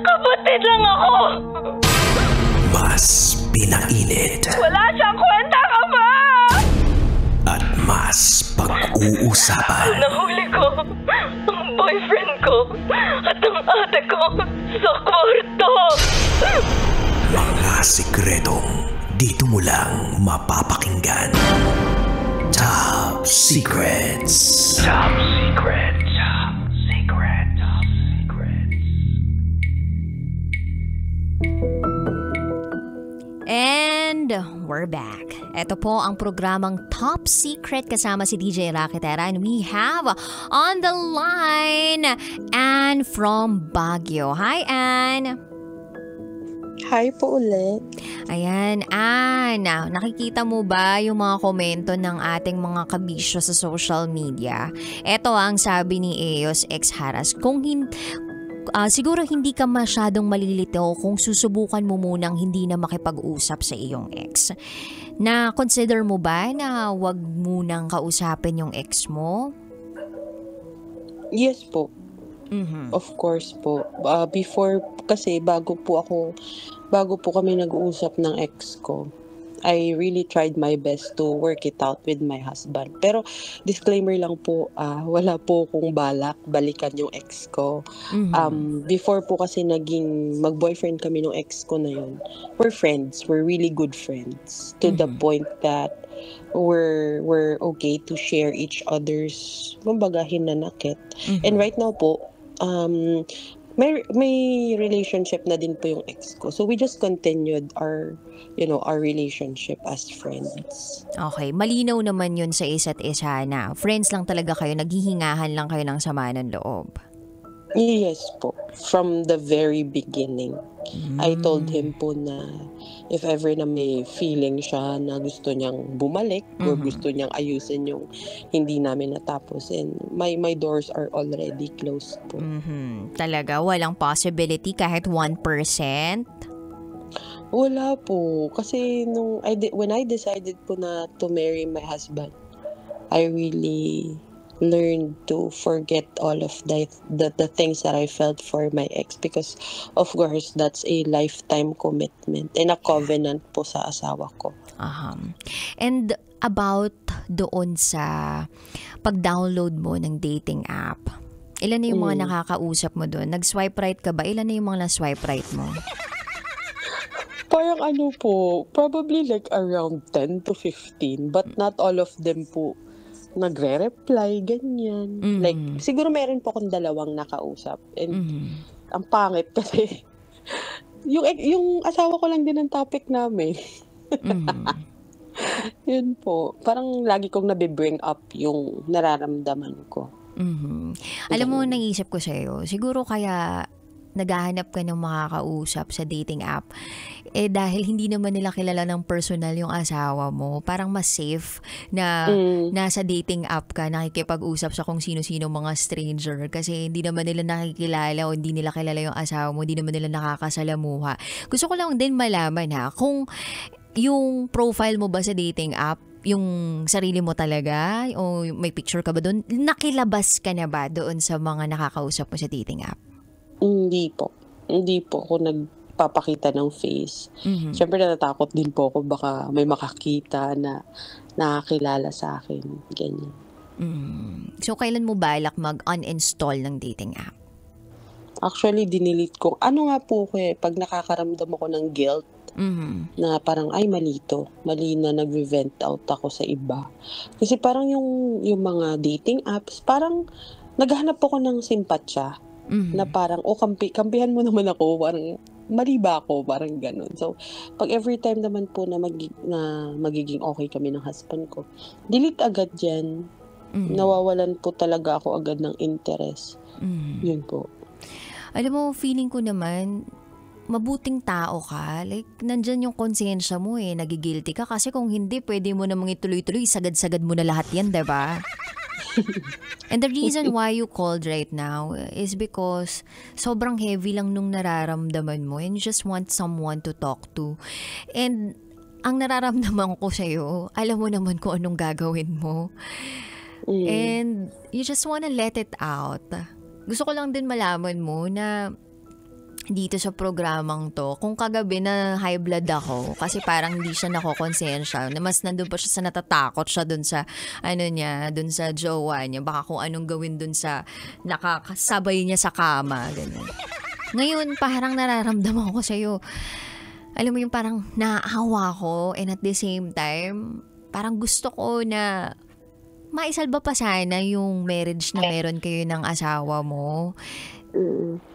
Kapatid lang ako. Mas pinainit. Wala siyang kwenta ka ba? At mas pag-uusapan. Nahuli ko ang boyfriend ko at ang ate ko sa kwarto. Mga sikretong dito mo lang mapapakinggan. Top Secrets. Top Secrets. Top Secrets. Top Secrets. And we're back. Ito po ang programang Top Secret kasama si DJ Raketera, and we have on the line Anne from Baguio. Hi, Anne! Hi po ulit. Ayan, Anne, nakikita mo ba yung mga komento ng ating mga kabisyo sa social media? Ito ang sabi ni Eos X Haras, siguro hindi ka masyadong malilito kung susubukan mo munang hindi na makipag-usap sa iyong ex. Na-consider mo ba na wag munang kausapin yung ex mo? Yes po. Mhm. Of course po. Before, kasi bago po kami nag-uusap ng ex ko, I really tried my best to work it out with my husband. Pero disclaimer lang po, wala po akong balak balikan yung ex ko. Before po kasi naging mag-boyfriend kami ng ex ko na yun, we're friends. We're really good friends. To the point that we're okay to share each other's, kumbaga, hinanakit. And right now po, may relationship na din po yung ex ko. So we just continued our relationship as friends. Okay, malinaw naman yun sa isa't isa na friends lang talaga kayo, naghihingahan lang kayo ng sama ng loob. Yes po. From the very beginning. I told him po na if ever na may feeling siya na gusto niyang bumalik or gusto niyang ayusin yung hindi namin natapos, and my doors are already closed po. Talaga, walang possibility kahit 1%? Wala po. Kasi when I decided po na to marry my husband, I really learned to forget all of the things that I felt for my ex, because of course that's a lifetime commitment and a covenant po sa asawa ko. And about doon sa pag-download mo ng dating app, ilan na yung mga nakakausap mo doon? Nag-swipe right ka ba? Ilan na yung mga na-swipe right mo? Parang po, probably like around 10 to 15, but not all of them po nagre-reply, ganyan. Like, siguro meron po akong 2 nakausap. And ang pangit kasi, yung asawa ko lang din ang topic namin. Yun po. Parang lagi kong nabibring up yung nararamdaman ko. Alam mo, naisip ko sa'yo, siguro kaya naghahanap ka ng makakausap sa dating app, dahil hindi naman nila kilala ng personal yung asawa mo, parang mas safe na nasa dating app ka, nakikipag-usap sa kung sino-sino mga stranger, kasi hindi naman nila nakikilala o hindi nila kilala yung asawa mo, hindi naman nila nakakasalamuha. Gusto ko lang din malaman kung yung profile mo ba sa dating app, yung sarili mo talaga, o may picture ka ba doon? Nakilabas ka na ba doon sa mga nakakausap mo sa dating app? Hindi po ako nagpapakita ng face. Siyempre natatakot din po ako, baka may makakita na nakakilala sa akin, ganyan. So kailan mo balak mag-uninstall ng dating app? Actually, dinilit ko. Ano nga po ko pag nakakaramdam ako ng guilt, na parang ay mali na nag-vent out ako sa iba. Kasi parang yung mga dating apps, parang naghahanap ako ng simpatsya. Na parang, kampihan mo naman ako, parang mali ba ako, parang ganun. So, pag every time naman po na magiging okay kami ng husband ko, delete agad yan. Nawawalan po talaga ako agad ng interest. Yun po. Alam mo, feeling ko naman, mabuting tao ka. Like, nandyan yung konsensya mo nagigilty ka. Kasi kung hindi, pwede mo namang ituloy-tuloy, sagad-sagad mo na lahat yan, diba? And the reason why you called right now is because sobrang heavy lang nung nararamdaman mo and you just want someone to talk to. And ang nararamdaman ko sa'yo, alam mo naman kung anong gagawin mo. And you just wanna let it out. Gusto ko lang din malaman mo na dito sa programang to, kung kagabi na high blood ako, kasi parang hindi siya nakokonsensya, na mas nandun pa siya sa natatakot siya dun sa, dun sa jowa niya, baka kung anong gawin dun sa nakakasabay niya sa kama, ganyan. Ngayon, parang nararamdaman ko sa'yo, alam mo yung parang naawa ko, and at the same time, parang gusto ko na maisalba pa sana yung marriage na meron kayo ng asawa mo.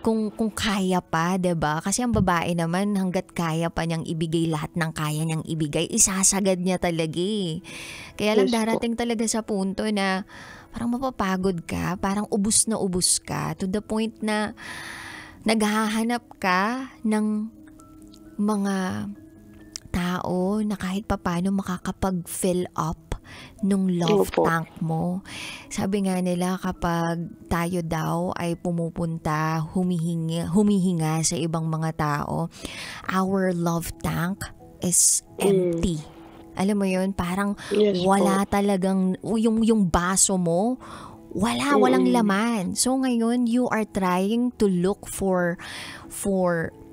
Kung kaya pa, 'di ba? Kasi ang babae naman hangga't kaya pa niyang ibigay lahat ng kaya niyang ibigay, isasagad niya talaga eh. Kaya lang darating talaga sa punto na parang mapapagod ka, parang ubus na ubus ka to the point na naghahanap ka ng mga tao na kahit papaano makakapag-fill up nung love tank mo. Sabi nga nila kapag tayo daw ay pumupunta, humihinga sa ibang mga tao, our love tank is empty. Alam mo yun, parang wala talagang, yung baso mo, walang laman. So ngayon, you are trying to look for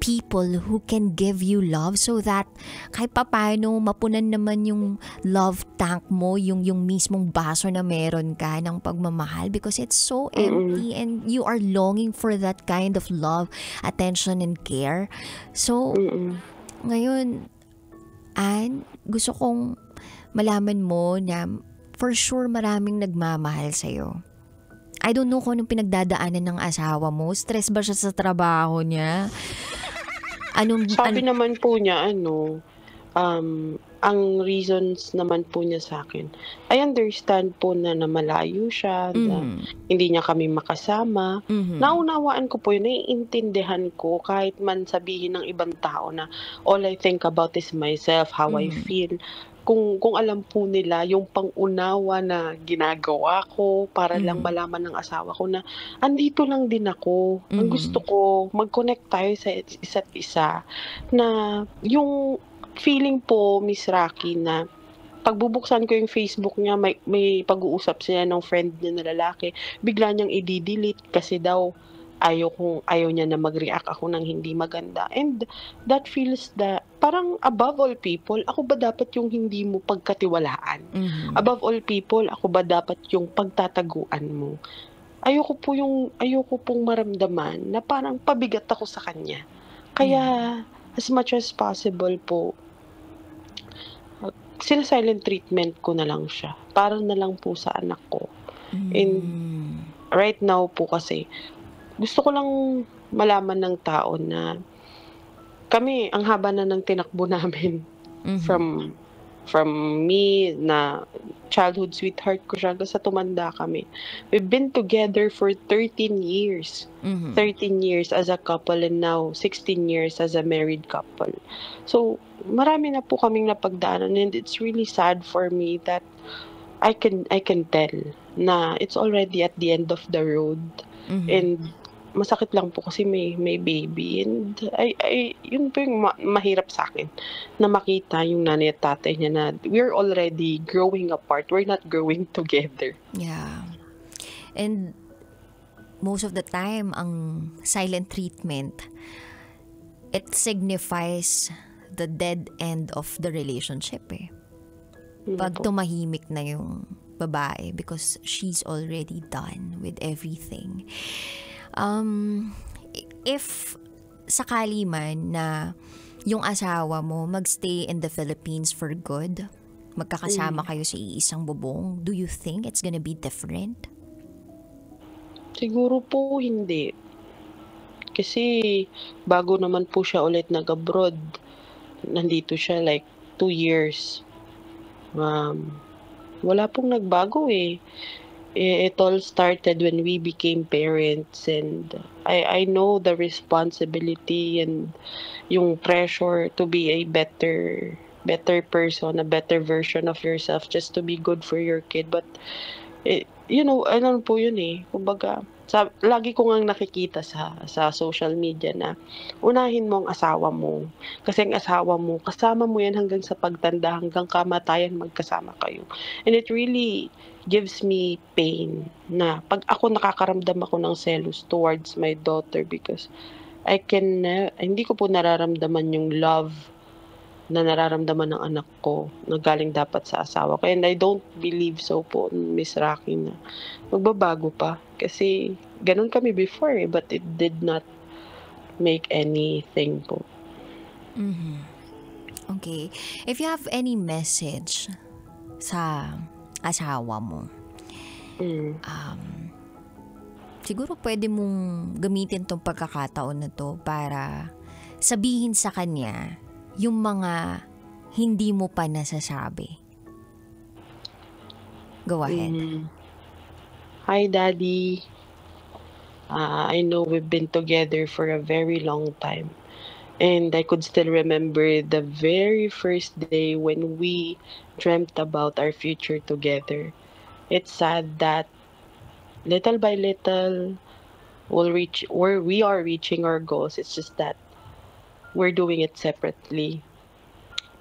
people who can give you love so that kahit papaano mapunan naman yung love tank mo, yung mismong baso na meron ka ng pagmamahal, because it's so empty and you are longing for that kind of love, attention and care. So ngayon, Ann, gusto kong malaman mo na for sure maraming nagmamahal sa'yo. I don't know kung anong pinagdadaanan ng asawa mo. Stress ba siya sa trabaho niya? Sabi naman po niya, ang reasons naman po niya sa akin, I understand po na malayo siya, na hindi niya kami makasama. Naunawaan ko po yun, naiintindihan ko kahit man sabihin ng ibang tao na all I think about is myself, how I feel. Kung alam po nila yung pang-unawa na ginagawa ko para lang malaman ng asawa ko na andito lang din ako. Ang gusto ko, mag-connect tayo sa isa't isa. Na yung feeling po, Miss Rocky, na pagbubuksan ko yung Facebook niya, may pag-uusap siya ng friend niya na lalaki, bigla niyang i-delete kasi daw ayaw niya na mag-react ako ng hindi maganda. And that feels that parang above all people, ako ba dapat yung hindi mo pagkatiwalaan? Above all people, ako ba dapat yung pagtataguan mo? Ayoko pong maramdaman na parang pabigat ako sa kanya. Kaya as much as possible po, sila-silent treatment ko na lang siya. Para na lang po sa anak ko. And right now po kasi, gusto ko lang malaman ng tao na kami, ang haba na ng tinakbo namin from me na childhood sweetheart ko siya hanggang sa tumanda kami. We've been together for 13 years. 13 years as a couple and now 16 years as a married couple. So, marami na po kaming napagdaanan and it's really sad for me that I can tell na it's already at the end of the road. And masakit lang po kasi may baby, and yun po yung mahirap sa akin na makita yung nanay at tatay niya na we're already growing apart, we're not growing together. Yeah. And most of the time, ang silent treatment, it signifies the dead end of the relationship eh. Pag tumahimik na yung babae because she's already done with everything. If sakali man na yung asawa mo magstay in the Philippines for good, magkakasama kayo sa iisang bubong, do you think it's gonna be different? Siguro po hindi. Kasi bago naman po siya ulit nag-abroad, nandito siya like 2 years. Wala pong nagbago eh. It all started when we became parents, and I know the responsibility and yung pressure to be a better person, a better version of yourself, just to be good for your kid. But ano po yun eh. Kumbaga, lagi ko ngang nakikita sa social media na unahin mo ang asawa mo. Kasi ang asawa mo, kasama mo yan hanggang sa pagtanda, hanggang kamatayan magkasama kayo. And it really gives me pain na pag ako nakakaramdam ako ng selos towards my daughter because hindi ko po nararamdaman yung love na nararamdaman ng anak ko na galing dapat sa asawa ko. And I don't believe so po, Miss Rocky, na magbabago pa. Kasi ganun kami before but it did not make anything po. Okay. If you have any message sa asawa mo, siguro pwede mong gamitin tong pagkakataon na to para sabihin sa kanya yung mga hindi mo pa nasasabi. Go ahead. Hi, Daddy. I know we've been together for a very long time. And I could still remember the very first day when we dreamt about our future together. It's sad that little by little we are reaching our goals. It's just that we're doing it separately.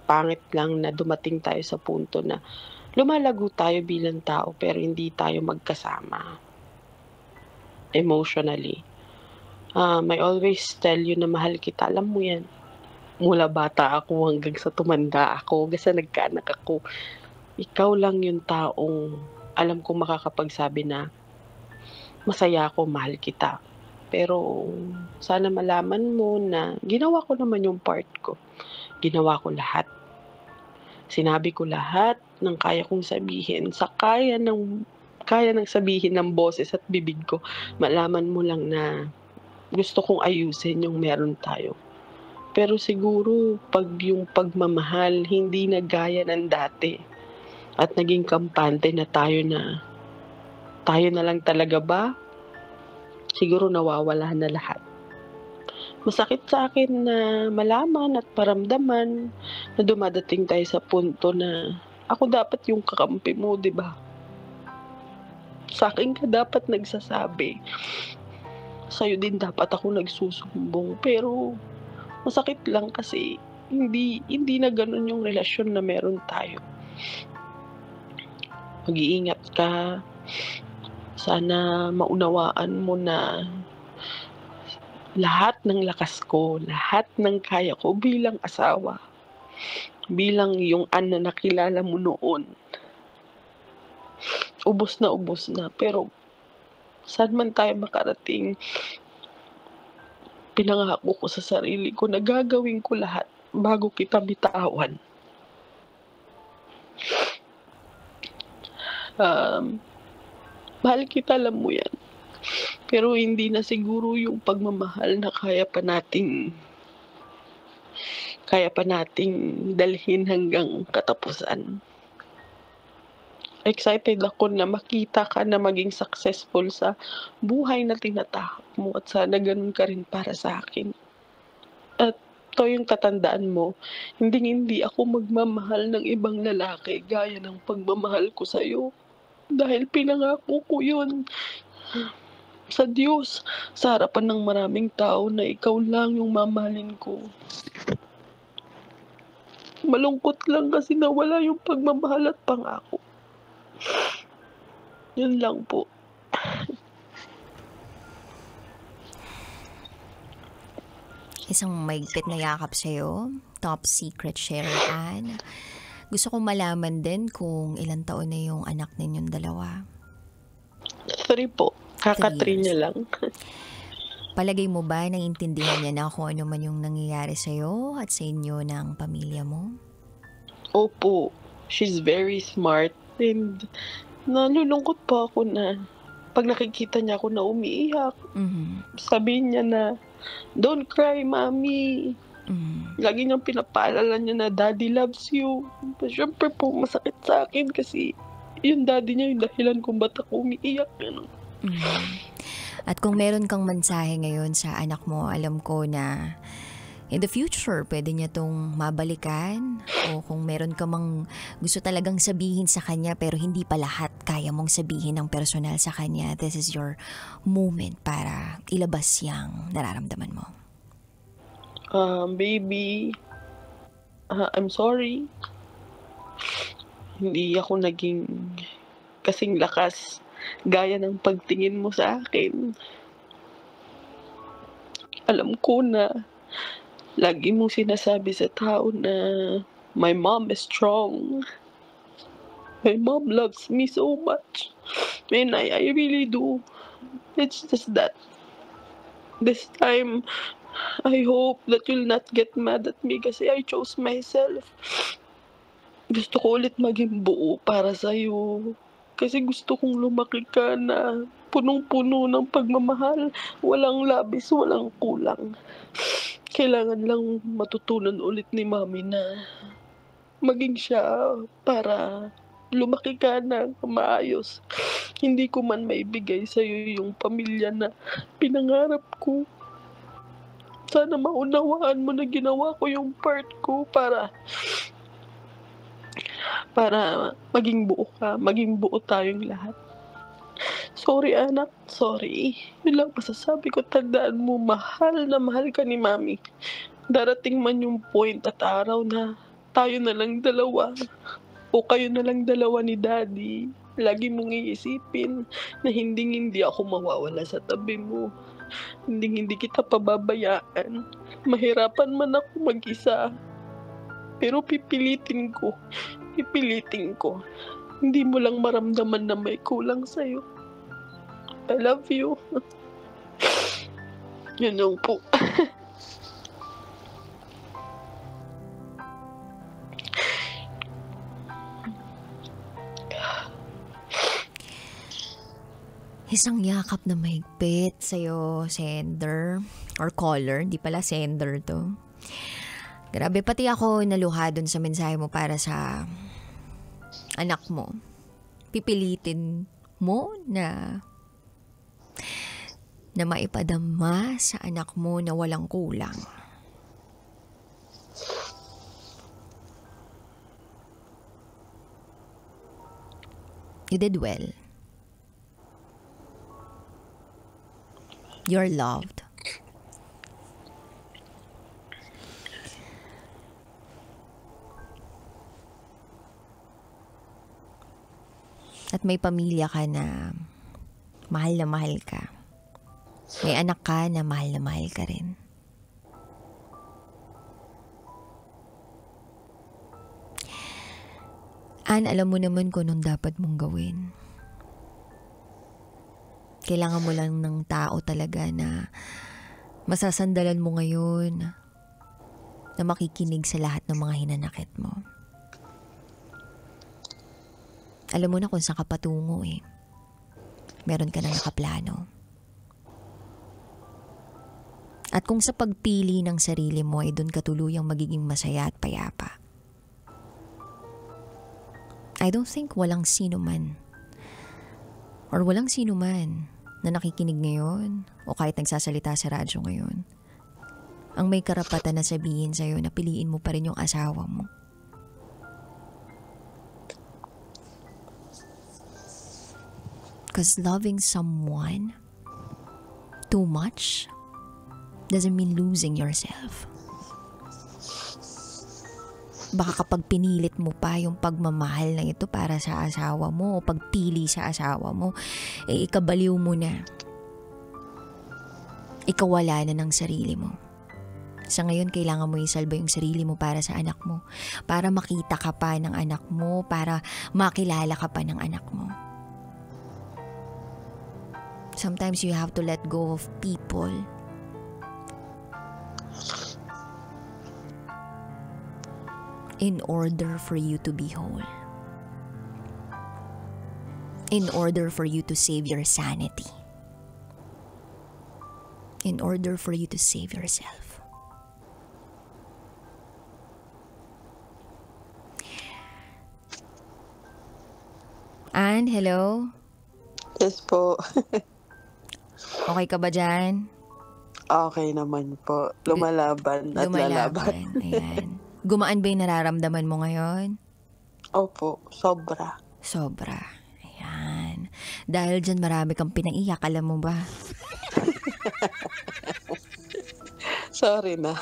Pangit lang na dumating tayo sa punto na lumalago tayo bilang tao pero hindi tayo magkasama emotionally. I always tell you na mahal kita. Alam mo yan. Mula bata ako hanggang sa tumanda ako, hanggang sa nagkaanak ako. Ikaw lang yung taong alam kong makakapagsabi na masaya ako, mahal kita. Pero sana malaman mo na ginawa ko naman yung part ko. Ginawa ko lahat. Sinabi ko lahat ng kaya kong sabihin sa kaya ng sabihin ng boses at bibig ko. Malaman mo lang na gusto kong ayusin yung meron tayo. Pero siguro pag yung pagmamahal hindi na gaya ng dati at naging kampante na tayo na lang talaga ba? Siguro nawawala na lahat. Masakit sa akin na malaman at paramdaman na dumadating tayo sa punto na ako dapat yung kakampi mo, di ba? Sa akin ka dapat nagsasabi. Sa'yo din dapat ako nagsusumbong. Pero masakit lang kasi hindi na ganun yung relasyon na meron tayo. Mag-iingat ka. Sana maunawaan mo na lahat ng lakas ko, lahat ng kaya ko bilang asawa, bilang yung na nakilala mo noon, ubos na. Pero saan man tayo makarating, pinangako ko sa sarili ko na gagawin ko lahat bago kita bitawan. Mahal kita, alam mo yan. Pero hindi na siguro yung pagmamahal na kaya pa nating dalhin hanggang katapusan. Excited ako na makita ka na maging successful sa buhay na tinatahak mo at sana ganun ka rin para sa akin. At to yung katandaan mo, hindi ako magmamahal ng ibang lalaki gaya ng pagmamahal ko sa'yo. Dahil pinangako ko yun sa Diyos, sa harapan ng maraming tao na ikaw lang yung mamahalin ko. Malungkot lang kasi nawala yung pagmamahal at pangako. Yun lang po. Isang maigpit na yakap sa'yo, top secret Sherry Ann. Gusto kong malaman din kung ilang taon na yung anak ninyong dalawa. 3 po. Kaka-3 niya lang. Palagay mo ba naiintindihan niya na kung ano man yung nangyayari sa'yo at sa inyo ng pamilya mo? Opo. She's very smart. And nalulungkot pa ako na pag nakikita niya ako na umiiyak, sabihin niya na, "Don't cry, mommy." Lagi niyang pinapaalala niya na daddy loves you. Siyempre po masakit sa akin kasi yung daddy niya yung dahilan kung ba't ako umiiyak. At kung meron kang mensahe ngayon sa anak mo, alam ko na in the future pwede niya tong mabalikan, o kung meron ka mang gusto talagang sabihin sa kanya pero hindi pa lahat kaya mong sabihin ng personal sa kanya, this is your moment para ilabas yang nararamdaman mo. Baby, I'm sorry. Hindi ako naging kasing lakas gaya ng pagtingin mo sa akin. alam ko na lagi mong sinasabi sa tao na my mom is strong. My mom loves me so much. And I really do. It's just that this time, I hope that you'll not get mad at me kasi I chose myself. Gusto ko ulit maging buo para sa'yo. Kasi gusto kong lumaki ka na punong-puno ng pagmamahal. Walang labis, walang kulang. Kailangan lang matutunan ulit ni Mami na maging siya para lumaki ka na maayos. Hindi ko man maibigay sa'yo yung pamilya na pinangarap ko. Sana maunawaan mo na ginawa ko yung part ko para maging buo ka, maging buo tayong lahat. Sorry anak, sorry. Yun lang masasabi ko, tandaan mo, mahal na mahal ka ni Mami. Darating man yung point at araw na tayo na lang dalawa o kayo na lang dalawa ni Daddy. Lagi mong iisipin na hindi ako mawawala sa tabi mo. Hindi kita pababayaan. Mahirapan man ako mag-isa. Pero pipilitin ko. Hindi mo lang maramdaman na may kulang sa'yo. I love you. Yun lang po. Isang yakap na mahigpit sa'yo, sender. Or caller, di pala sender to. Grabe, pati ako naluha dun sa mensahe mo para sa anak mo. Pipilitin mo na maipadama sa anak mo na walang kulang. You did well. You're loved. At may pamilya ka na mahal ka. May anak ka na mahal ka rin. Ann, alam mo naman kung anong dapat mong gawin. Kailangan mo lang ng tao talaga na masasandalan mo ngayon, na makikinig sa lahat ng mga hinanakit mo. Alam mo na kung saan ka patungo eh. Meron ka na nakaplano. At kung sa pagpili ng sarili mo ay doon ka tuluyang magiging masaya at payapa. I don't think walang sino man na nakikinig ngayon o kahit nagsasalita sa radyo ngayon ang may karapatan na sabihin sa'yo na piliin mo pa rin yung asawa mo. Because loving someone too much doesn't mean losing yourself. Baka kapag pinilit mo pa yung pagmamahal na ito para sa asawa mo o pagpili sa asawa mo, eh ikabaliw mo na. Ikawala na ng sarili mo. Sa ngayon, kailangan mo isalba yung sarili mo para sa anak mo. Para makita ka pa ng anak mo, para makilala ka pa ng anak mo. Sometimes you have to let go of people in order for you to be whole. In order for you to save your sanity. In order for you to save yourself. Ann, hello? Yes po. Okay ka ba dyan? Okay naman po. Lumalaban at lalaban. Ayan. Gumaan ba yung nararamdaman mo ngayon? Opo, sobra. Sobra. Ayan. Dahil dyan marami kang pinaiyak, alam mo ba? Sorry na.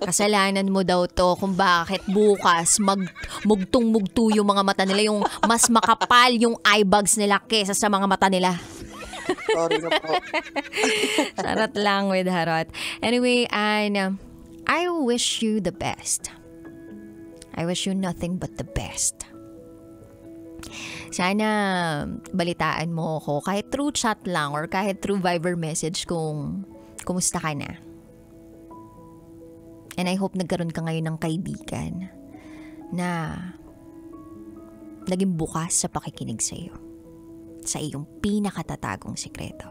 Kasalanan mo daw to kung bakit bukas mugtong-mugto yung mga mata nila, yung mas makapal yung eye bags nila kesa sa mga mata nila. Sorry na po. Charot lang with Harot. Anyway, and I wish you the best. I wish you nothing but the best. Sana balitaan mo ako kahit through chat lang or kahit through Viber message kung kumusta ka na. And I hope nagkaroon ka ngayon ng kaibigan na naging bukas sa pakikinig sa iyo. Sa iyong pinakatatagong sikreto.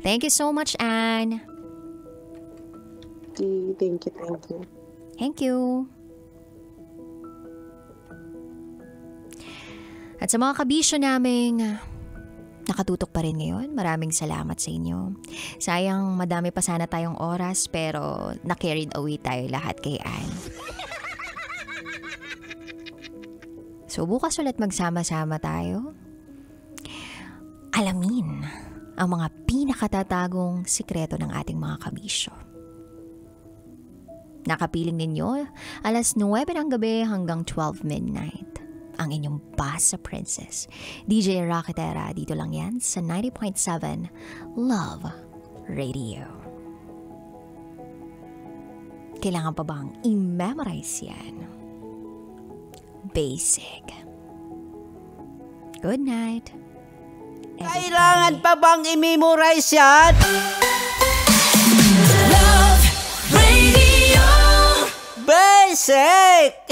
Thank you so much, Anne. Thank you. Thank you. At sa mga kabisyo naming nakatutok pa rin ngayon, maraming salamat sa inyo. Sayang madami pa sana tayong oras pero na-carried away tayo lahat kay Anne. So bukas ulit magsama-sama tayo. Alamin ang mga pinakatatagong sikreto ng ating mga kabisyo. Nakapiling ninyo alas 9 ng gabi hanggang 12 midnight. Ang inyong Basa Princess, DJ Rocketera, dito lang yan sa 90.7 Love Radio. Kailangan pa bang i-memorize yan? Basic. Good night. Kailangan pa bang i-memorize yan? Love Radio. Basic!